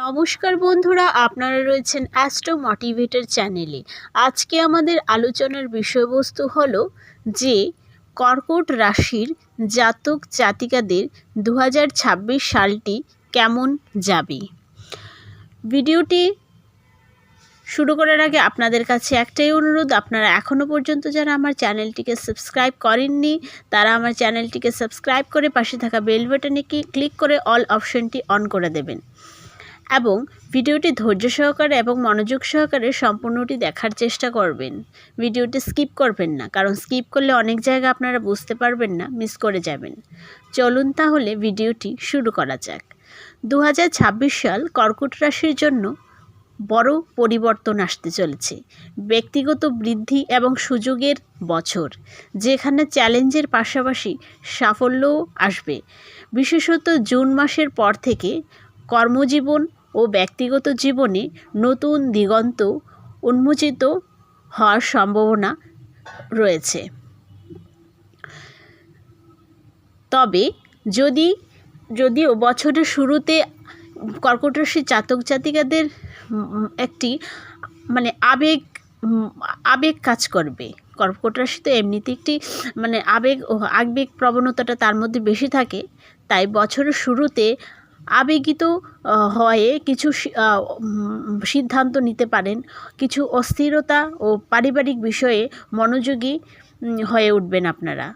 নমস্কার বন্ধুরা, আপনারা রয়েছেন অ্যাস্ট্রো মোটিভেটর চ্যানেলে। আজকে আমাদের আলোচনার বিষয়বস্তু হলো যে কর্কট রাশির জাতক জাতিকাদের 2026 সালটি কেমন যাবে। ভিডিওটি শুরু করার আগে আপনাদের কাছে একটাই অনুরোধ, আপনারা এখনও পর্যন্ত যারা আমার চ্যানেলটিকে সাবস্ক্রাইব করেননি তারা আমার চ্যানেলটিকে সাবস্ক্রাইব করে পাশে থাকা বেল বাটনে ক্লিক করে অল অপশনটি অন করে দেবেন এবং ভিডিওটি ধৈর্য সহকারে এবং মনোযোগ সহকারে সম্পূর্ণটি দেখার চেষ্টা করবেন। ভিডিওটি স্কিপ করবেন না, কারণ স্কিপ করলে অনেক জায়গা আপনারা বুঝতে পারবেন না, মিস করে যাবেন। চলুন তাহলে ভিডিওটি শুরু করা যাক। 2026 সাল কর্কট রাশির জন্য বড় পরিবর্তন আসতে চলেছে। ব্যক্তিগত বৃদ্ধি এবং সুযোগের বছর, যেখানে চ্যালেঞ্জের পাশাপাশি সাফল্যও আসবে। বিশেষত জুন মাসের পর থেকে কর্মজীবন ও ব্যক্তিগত জীবনে নতুন দিগন্ত উন্মোচিত হওয়ার সম্ভাবনা রয়েছে। তবে যদিও বছরের শুরুতে কর্কট রাশির জাতক জাতিকাদের একটি আবেগ কাজ করবে। কর্কট রাশি তো এমনিতে একটি আবেগ প্রবণতাটা তার মধ্যে বেশি থাকে, তাই বছরের শুরুতে আবেগিত হয়ে কিছু সিদ্ধান্ত নিতে পারেন। কিছু অস্থিরতা ও পারিবারিক বিষয়ে মনোযোগী হয়ে উঠবেন আপনারা।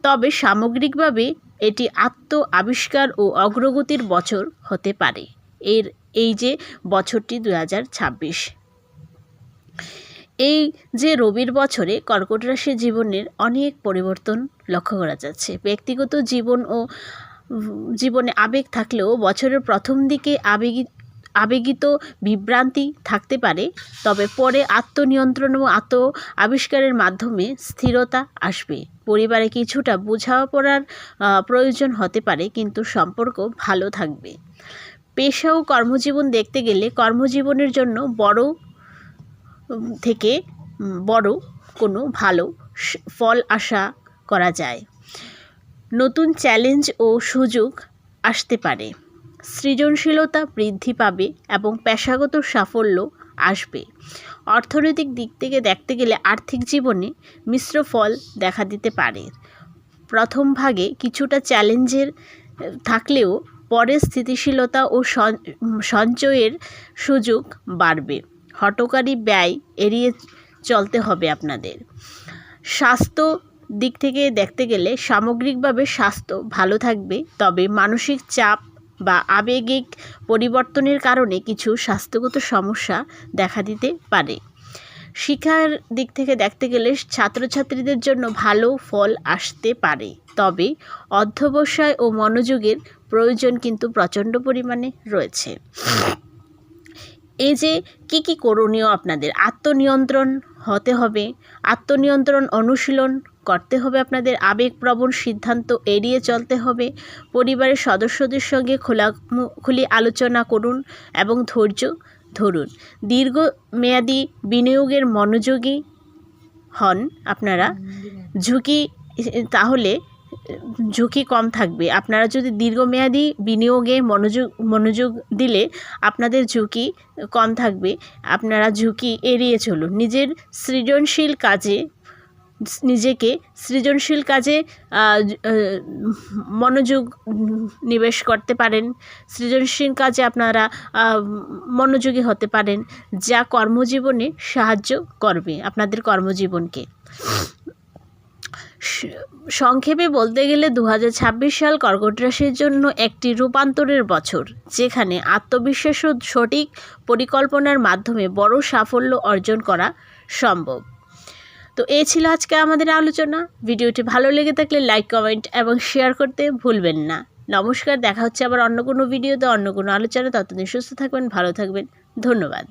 তবে সামগ্রিকভাবে এটি আত্ম আবিষ্কার ও অগ্রগতির বছর হতে পারে। এই যে বছরটি 2026, এই যে রবির বছরে কর্কট রাশির জীবনের অনেক পরিবর্তন লক্ষ্য করা যাচ্ছে। ব্যক্তিগত জীবনে আবেগ থাকলেও বছরের প্রথম দিকে আবেগিত বিভ্রান্তি থাকতে পারে, তবে পরে আত্মনিয়ন্ত্রণ ও আত্ম আবিষ্কারের মাধ্যমে স্থিরতা আসবে। পরিবারে কিছুটা বোঝাপড়ার প্রয়োজন হতে পারে, কিন্তু সম্পর্ক ভালো থাকবে। পেশা ও কর্মজীবন দেখতে গেলে কর্মজীবনের জন্য বড় কোনো ভালো ফল আশা করা যায়। নতুন চ্যালেঞ্জ ও সুযোগ আসতে পারে। সৃজনশীলতা বৃদ্ধি পাবে এবং পেশাগত সাফল্য আসবে। অর্থনৈতিক দিক থেকে দেখতে গেলে আর্থিক জীবনে মিশ্র ফল দেখা দিতে পারে। প্রথম ভাগে কিছুটা চ্যালেঞ্জের থাকলেও পরে স্থিতিশীলতা ও সঞ্চয়ের সুযোগ বাড়বে। হঠকারী ব্যয় এড়িয়ে চলতে হবে আপনাদের। স্বাস্থ্য দিক থেকে দেখতে গেলে সামগ্রিকভাবে স্বাস্থ্য ভালো থাকবে, তবে মানসিক চাপ বা আবেগিক পরিবর্তনের কারণে কিছু স্বাস্থ্যগত সমস্যা দেখা দিতে পারে। শিক্ষার দিক থেকে দেখতে গেলে ছাত্রছাত্রীদের জন্য ভালো ফল আসতে পারে, তবে অধ্যবসায় ও মনোযোগের প্রয়োজন কিন্তু প্রচণ্ড পরিমাণে রয়েছে। এই যে কি করণীয় আপনাদের, আত্মনিয়ন্ত্রণ হতে হবে, আত্মনিয়ন্ত্রণ অনুশীলন করতে হবে আপনাদের। আবেগপ্রবণ সিদ্ধান্ত এড়িয়ে চলতে হবে। পরিবারের সদস্যদের সঙ্গে খোলাখুলি আলোচনা করুন এবং ধৈর্য ধরুন। দীর্ঘমেয়াদী বিনিয়োগের মনোযোগী হন আপনারা। ঝুঁকি কম থাকবে। আপনারা যদি দীর্ঘমেয়াদী বিনিয়োগে মনোযোগ দিলে আপনাদের ঝুঁকি কম থাকবে। আপনারা ঝুঁকি এড়িয়ে চলুন। সৃজনশীল কাজে মনোযোগ নিবেশ করতে পারেন। সৃজনশীল কাজে আপনারা মনোযোগী হতে পারেন, যা কর্মজীবনে সাহায্য করবে আপনাদের কর্মজীবনকে। সংক্ষেপে বলতে গেলে 2026 সাল কর্কট রাশির জন্য একটি রূপান্তরের বছর, যেখানে আত্মবিশ্বাস ও সঠিক পরিকল্পনার মাধ্যমে বড় সাফল্য অর্জন করা সম্ভব। তো এই ছিল আজকে আমাদের আলোচনা। ভিডিওটি ভালো লেগে থাকলে লাইক, কমেন্ট এবং শেয়ার করতে ভুলবেন না। নমস্কার, দেখা হচ্ছে আবার অন্য কোনো ভিডিওতে, অন্য কোনো আলোচনা। ততদিন সুস্থ থাকবেন, ভালো থাকবেন। ধন্যবাদ।